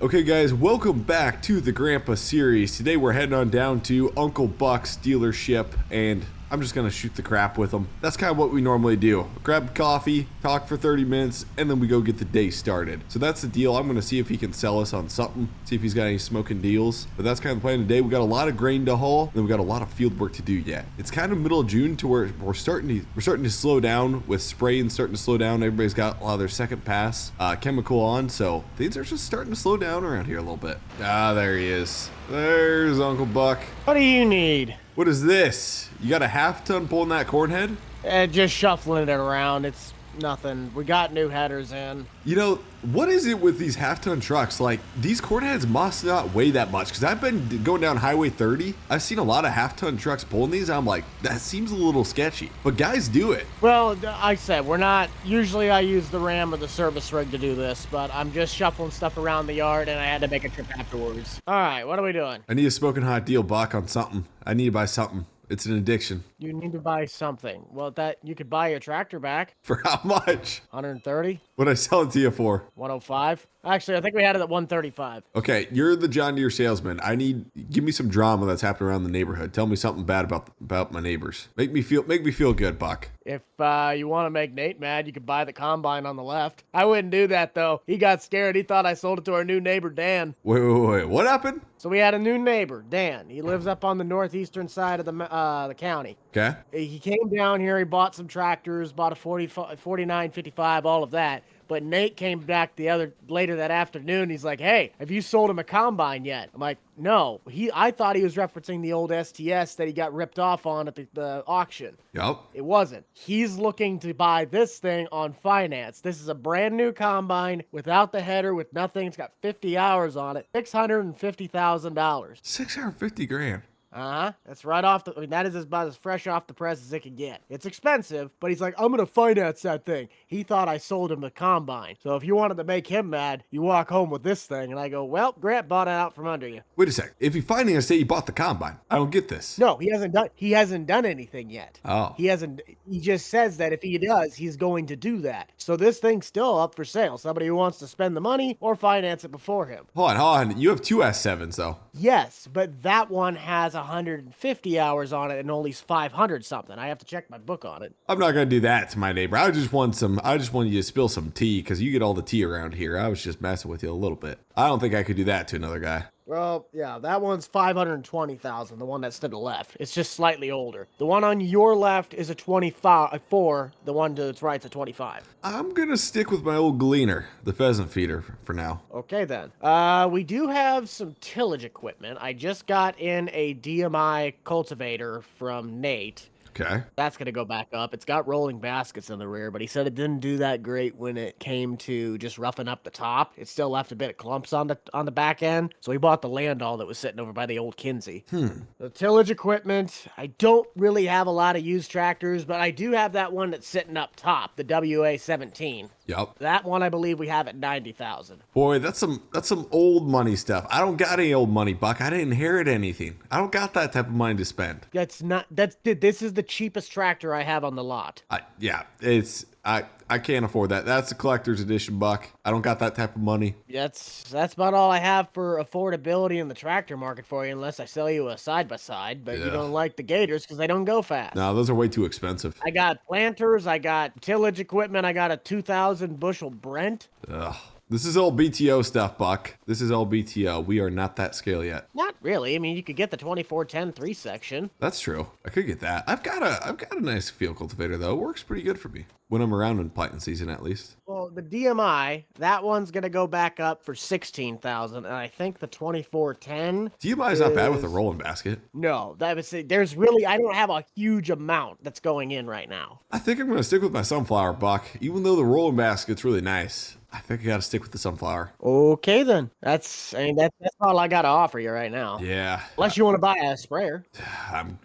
Okay guys, welcome back to the Grandpa series. Today we're heading on down to Uncle Buck's dealership and I'm just gonna shoot the crap with him. That's kind of what we normally do. Grab coffee, talk for 30 minutes, and then we go get the day started. So that's the deal. I'm gonna see if he can sell us on something, see if he's got any smoking deals. But that's kind of the plan today. We got a lot of grain to haul, and we got a lot of field work to do yet. It's kind of middle of June to where we're starting to slow down with spraying, starting to slow down. Everybody's got a lot of their second pass chemical on, so things are just starting to slow down around here a little bit. Ah, there he is. There's Uncle Buck. What do you need? What is this? You got a half ton pulling that corn head? Just shuffling it around. It's nothing. We got new headers in. You know, what is it with these half-ton trucks? Like, these corn heads must not weigh that much, because I've been going down Highway 30. I've seen a lot of half-ton trucks pulling these. I'm like, that seems a little sketchy. But guys do it. Well, I said, we're not... Usually I use the Ram or the service rig to do this, but I'm just shuffling stuff around the yard, and I had to make a trip afterwards. All right, what are we doing? I need a smoking hot deal, Buck, on something. I need to buy something. It's an addiction. You need to buy something. Well, that you could buy your tractor back. For how much? 130? What'd I sell it to you for? 105? Actually, I think we had it at 135. Okay, you're the John Deere salesman. Give me some drama that's happening around the neighborhood. Tell me something bad about my neighbors. Make me feel good, Buck. If you want to make Nate mad, you could buy the combine on the left. I wouldn't do that, though. He got scared. He thought I sold it to our new neighbor, Dan. Wait. What happened? So we had a new neighbor, Dan. He lives up on the northeastern side of the county. Okay. He came down here. He bought some tractors, bought a 49, 55, all of that. But Nate came back later that afternoon. He's like, "Hey, have you sold him a combine yet?" I'm like, "No." I thought he was referencing the old STS that he got ripped off on at the auction. Yep. It wasn't. He's looking to buy this thing on finance. This is a brand new combine without the header, with nothing. It's got 50 hours on it. $650,000. 650 grand. That's right off the... I mean, that is about as fresh off the press as it can get. It's expensive, but he's like, "I'm going to finance that thing." He thought I sold him the combine. So if you wanted to make him mad, you walk home with this thing. And I go, "Well, Grant bought it out from under you." Wait a sec. If he financed it, he bought the combine. I don't get this. No, he hasn't done anything yet. Oh. He just says that if he does, he's going to do that. So this thing's still up for sale. Somebody who wants to spend the money or finance it before him. Hold on. You have two S7s, though. Yes, but that one has 150 hours on it and only 500 something. I have to check my book on it. I'm not gonna do that to my neighbor. I just want you to spill some tea, because you get all the tea around here. I was just messing with you a little bit. I don't think I could do that to another guy. Well, yeah, that one's 520,000, the one that's to the left. It's just slightly older. The one on your left is a 24, the one to its right's a 25. I'm gonna stick with my old gleaner, the pheasant feeder, for now. Okay, then. We do have some tillage equipment. I just got in a DMI cultivator from Nate. Okay. That's going to go back up. It's got rolling baskets in the rear, but he said it didn't do that great when it came to just roughing up the top. It still left a bit of clumps on the back end, so he bought the Landau that was sitting over by the old Kinsey. The tillage equipment, I don't really have a lot of used tractors, but I do have that one that's sitting up top, the WA-17. Yep. That one I believe we have at 90,000. Boy, that's some old money stuff. I don't got any old money, Buck. I didn't inherit anything. I don't got that type of money to spend. This is the cheapest tractor I have on the lot. I can't afford that. That's a collector's edition, Buck. I don't got that type of money. That's about all I have for affordability in the tractor market for you, unless I sell you a side-by-side, but you don't like the Gators because they don't go fast. No, those are way too expensive. I got planters, I got tillage equipment, I got a 2,000 bushel Brent. Ugh. This is all BTO stuff, Buck. This is all BTO. We are not that scale yet. Not really. I mean, you could get the 2410 3-section. That's true. I could get that. I've got a nice field cultivator, though. It works pretty good for me. When I'm around in planting season, at least. Well, the DMI, that one's going to go back up for 16,000, and I think the 2410... DMI is not bad with a rolling basket. No, I don't have a huge amount that's going in right now. I think I'm going to stick with my sunflower, Buck. Even though the rolling basket's really nice, I think I got to stick with the sunflower. Okay, then. That's all I got to offer you right now. Yeah. Unless you want to buy a sprayer.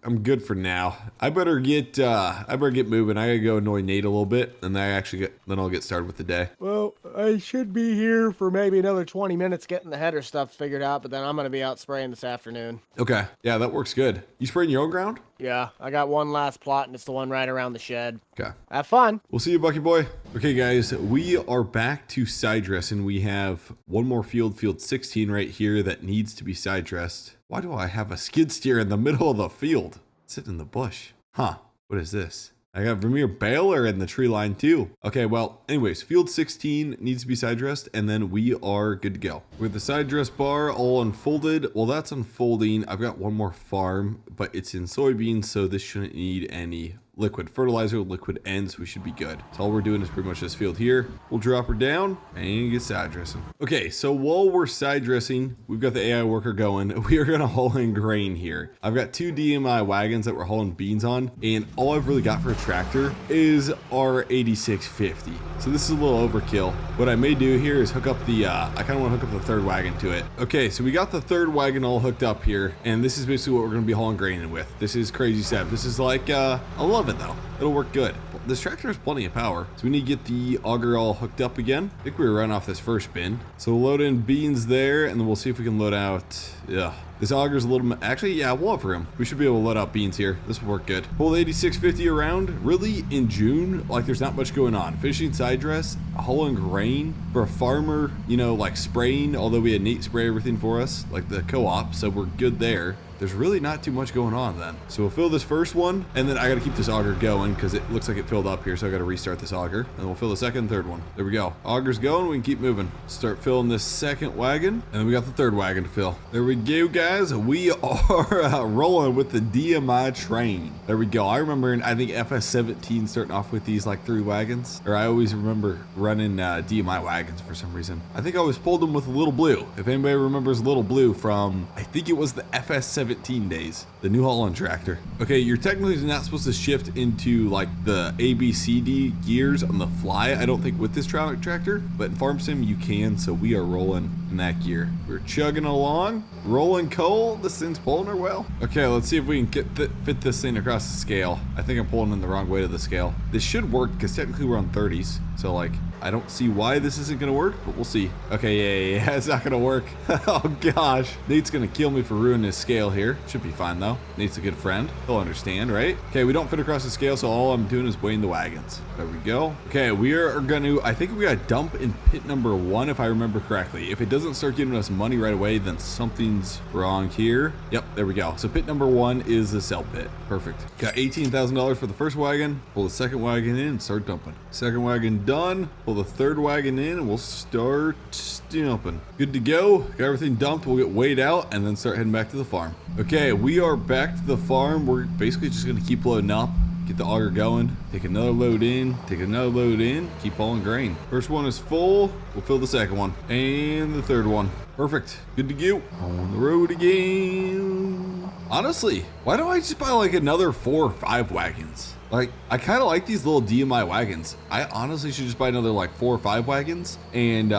I'm good for now. I better get moving. I gotta go annoy Nate a little bit, and then I'll get started with the day. Well, I should be here for maybe another 20 minutes getting the header stuff figured out, but then I'm gonna be out spraying this afternoon. Okay. Yeah, that works good. You spraying your own ground? Yeah, I got one last plot, and it's the one right around the shed. Okay. Have fun. We'll see you, Bucky boy. Okay guys, we are back to side dressing. We have one more field 16 right here that needs to be side dressed. Why do I have a skid steer in the middle of the field? Sitting in the bush. Huh, what is this? I got Vermeer Baler in the tree line too. Okay, well, anyways, field 16 needs to be side dressed and then we are good to go. With the side dress bar all unfolded, well, that's unfolding. I've got one more farm, but it's in soybeans, so this shouldn't need any liquid fertilizer, liquid ends, we should be good. So all we're doing is pretty much this field here. We'll drop her down and get side dressing. Okay, so while we're side dressing, we've got the AI worker going. We are gonna haul in grain here. I've got 2 DMI wagons that we're hauling beans on, and all I've really got for a tractor is our 8650. So this is a little overkill. What I may do here is hook up the, I kind of want to hook up the 3rd wagon to it. Okay, so we got the 3rd wagon all hooked up here, and this is basically what we're gonna be hauling grain in with. This is crazy stuff. This is like, I love it though. It'll work good. This tractor has plenty of power, so we need to get the auger all hooked up again. I think we were running off this first bin, so we'll load in beans there, and then we'll see if we can load out. Yeah, this auger's a little. Actually, yeah, we'll have room. We should be able to load out beans here. This will work good. Pull the 8650 around. Really, in June, like there's not much going on. Finishing side dress, hauling grain for a farmer. You know, like spraying. Although we had Nate spray everything for us, like the co-op, so we're good there. There's really not too much going on then. So we'll fill this first one, and then I gotta keep this auger going because it looks like it filled up here, so I gotta restart this auger, and we'll fill the 2nd and 3rd one. There we go. Auger's going, we can keep moving. Start filling this 2nd wagon, and then we got the 3rd wagon to fill. There we go, guys. We are rolling with the DMI train. There we go. I remember in, I think FS17 starting off with these like 3 wagons, or I always remember running DMI wagons for some reason. I think I always pulled them with a Little Blue. If anybody remembers Little Blue from, I think it was the FS17 days, the New Holland tractor. Okay, you're technically not supposed to shift into like the ABCD gears on the fly, I don't think, with this tractor, but in Farm Sim you can, so we are rolling in that gear. We're chugging along, rolling coal. This thing's pulling her well. Okay, let's see if we can fit this thing across the scale. I think I'm pulling in the wrong way to the scale. This should work because technically we're on 30s, so like I don't see why this isn't gonna work, but we'll see. Okay, yeah, it's not gonna work. Oh gosh, Nate's gonna kill me for ruining his scale here. Should be fine though. Nate's a good friend. He'll understand, right? Okay, we don't fit across the scale, so all I'm doing is weighing the wagons. There we go. Okay, we are gonna, I think we got to dump in pit number 1 if I remember correctly. If it doesn't start giving us money right away, then something's wrong here. Yep, there we go. So pit number 1 is the sell pit. Perfect. Got $18,000 for the first wagon. Pull the 2nd wagon in and start dumping. 2nd wagon done. Pull the 3rd wagon in and we'll start dumping. Good to go. Got everything dumped. We'll get weighed out and then start heading back to the farm. Okay, we are back to the farm. We're basically just going to keep loading up. Get the auger going, take another load in, take another load in, keep hauling grain. First one is full, we'll fill the 2nd one, and the 3rd one. Perfect, good to go. On the road again. Honestly, why don't I just buy like another 4 or 5 wagons? Like, I kind of like these little DMI wagons. I honestly should just buy another like 4 or 5 wagons and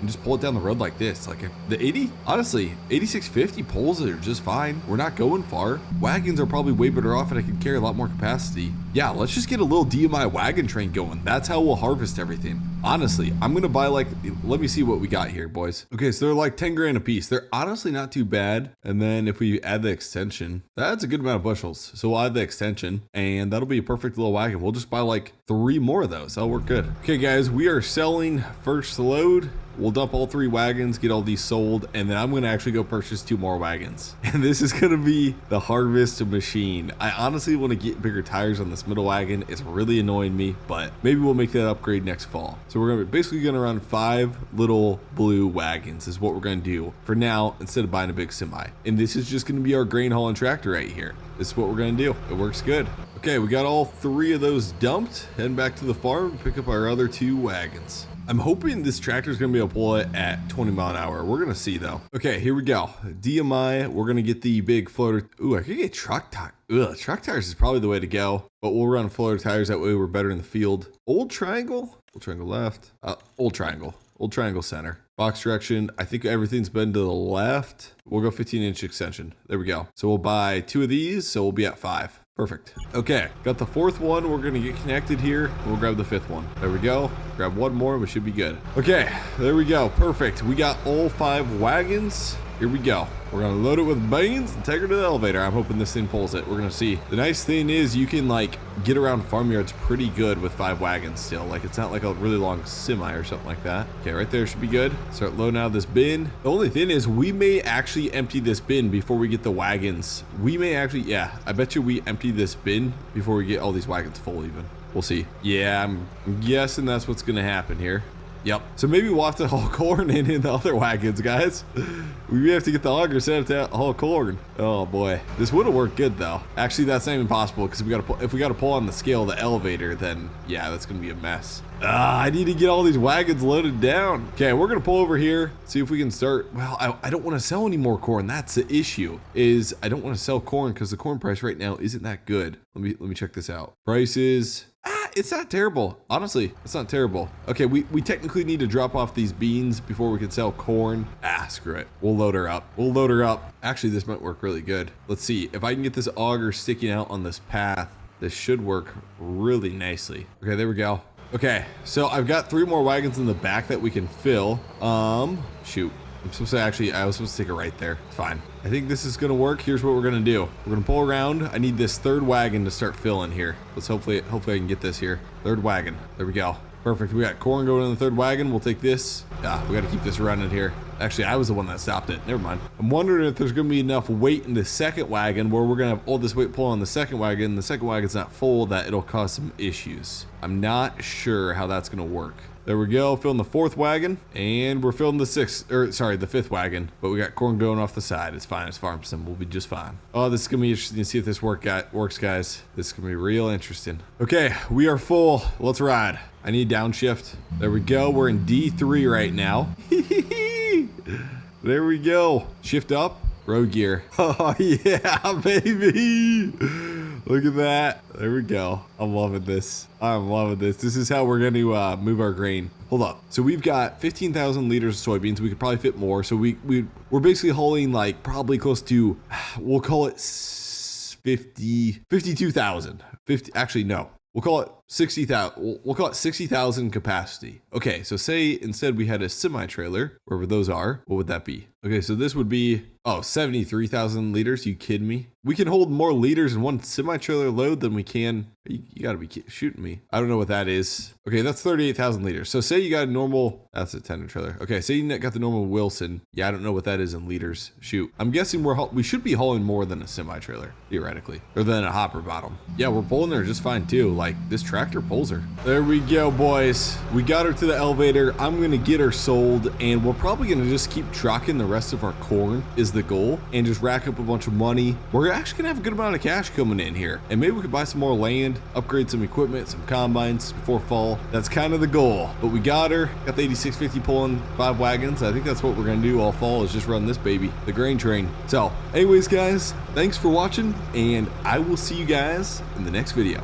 just pull it down the road like this. Like the 8650 pulls are just fine. We're not going far. Wagons are probably way better off and I can carry a lot more capacity. Yeah, let's just get a little DMI wagon train going. That's how we'll harvest everything. Honestly, I'm gonna buy like, let me see what we got here, boys. Okay, so they're like 10 grand a piece. They're honestly not too bad. And then if we add the extension, that's a good amount of bushels. So we'll add the extension and that'll be a perfect little wagon. We'll just buy like 3 more of those. That'll work good. Okay guys, we are selling first load. We'll dump all 3 wagons, get all these sold, and then I'm going to actually go purchase 2 more wagons. And this is going to be the harvest machine. I honestly want to get bigger tires on this middle wagon. It's really annoying me, but maybe we'll make that upgrade next fall. So we're going to basically going to run 5 little blue wagons is what we're going to do for now instead of buying a big semi. And this is just going to be our grain hauling tractor right here. This is what we're going to do. It works good. Okay, we got all 3 of those dumped. Heading back to the farm, pick up our other 2 wagons. I'm hoping this tractor is going to be able to pull it at 20 mile an hour. We're going to see though. Okay, here we go. DMI, we're going to get the big floater. Ooh, I could get truck tires. Ugh, truck tires is probably the way to go, but we'll run floater tires. That way we're better in the field. Old triangle left. Old triangle center. Box direction, I think everything's been to the left. We'll go 15-inch extension. There we go. So we'll buy 2 of these, so we'll be at 5. Perfect. Okay, got the 4th one. We're gonna get connected here. We'll grab the 5th one. There we go. Grab 1 more, we should be good. Okay, there we go. Perfect. We got all 5 wagons. here we go. We're gonna load it with beans and take her to the elevator. I'm hoping this thing pulls it. We're gonna see. The nice thing is you can like get around farmyards pretty good with 5 wagons still. Like it's not like a really long semi or something like that. Okay, right there should be good. Start loading out of this bin. The only thing is we may actually empty this bin before we get the wagons. We may actually, yeah, I bet you we empty this bin before we get all these wagons full even. We'll see. Yeah, I'm guessing that's what's gonna happen here. Yep. So maybe we'll have to haul corn in the other wagons, guys. We may have to get the auger set up to haul corn. Oh boy, this would have worked good though. Actually, that's not even possible because if we got to pull on the scale of the elevator, then yeah, that's gonna be a mess. I need to get all these wagons loaded down. Okay, we're gonna pull over here, see if we can start. Well, I don't want to sell any more corn. That's the issue. Is I don't want to sell corn because the corn price right now isn't that good. Let me check this out. Prices. It's not terrible. Honestly, it's not terrible. Okay, we technically need to drop off these beans before we can sell corn. Screw it. We'll load her up. We'll load her up. Actually, this might work really good. Let's see. If I can get this auger sticking out on this path, this should work really nicely. Okay, there we go. Okay, so I've got 3 more wagons in the back that we can fill. Shoot. I was supposed to take it right there. It's fine. I think this is gonna work. Here's what we're gonna do. We're gonna pull around. I need this 3rd wagon to start filling here. Let's hopefully I can get this here. 3rd wagon. There we go. Perfect. We got corn going in the 3rd wagon. We'll take this. We gotta keep this running here. Actually, I was the one that stopped it. Never mind. I'm wondering if there's gonna be enough weight in the 2nd wagon where we're gonna have all this weight pull on the 2nd wagon. The 2nd wagon's not full, that it'll cause some issues. I'm not sure how that's gonna work. There we go, filling the 4th wagon, and we're filling the 5th wagon, but we got corn going off the side. It's fine, it's farm sim, we'll be just fine. Oh, this is gonna be interesting to see if this works, guys. This is gonna be real interesting. Okay, we are full, let's ride. I need downshift. There we go, we're in D3 right now. There we go. Shift up, road gear. Oh yeah, baby. Look at that. There we go. I'm loving this. I'm loving this. This is how we're going to move our grain. Hold up. So we've got 15,000 liters of soybeans. We could probably fit more. So we're basically hauling like probably close to, we'll call it 52,000. Actually, no. We'll call it 60,000. We'll call it 60,000 capacity. Okay, so say instead we had a semi-trailer, wherever those are, what would that be? Okay, so this would be, 73,000 liters. You kidding me? We can hold more liters in one semi-trailer load than we can. You gotta be shooting me. I don't know what that is. Okay, that's 38,000 liters. So say you got a normal, that's a tender trailer. Okay, say you got the normal Wilson. Yeah, I don't know what that is in liters. Shoot. I'm guessing we should be hauling more than a semi-trailer, theoretically, or than a hopper bottom. Yeah, we're pulling her just fine too. Like this tractor pulls her. There we go, boys. We got her to the elevator. I'm gonna get her sold, and we're probably gonna just keep trucking the rest of our corn is the goal, and just rack up a bunch of money. We're actually gonna have a good amount of cash coming in here, and maybe we could buy some more land, upgrade some equipment, some combines before fall. That's kind of the goal. But we got her, got the 8650 pulling 5 wagons. I think that's what we're gonna do all fall, is just run this baby, the grain train. So anyways, guys, thanks for watching, and I will see you guys in the next video.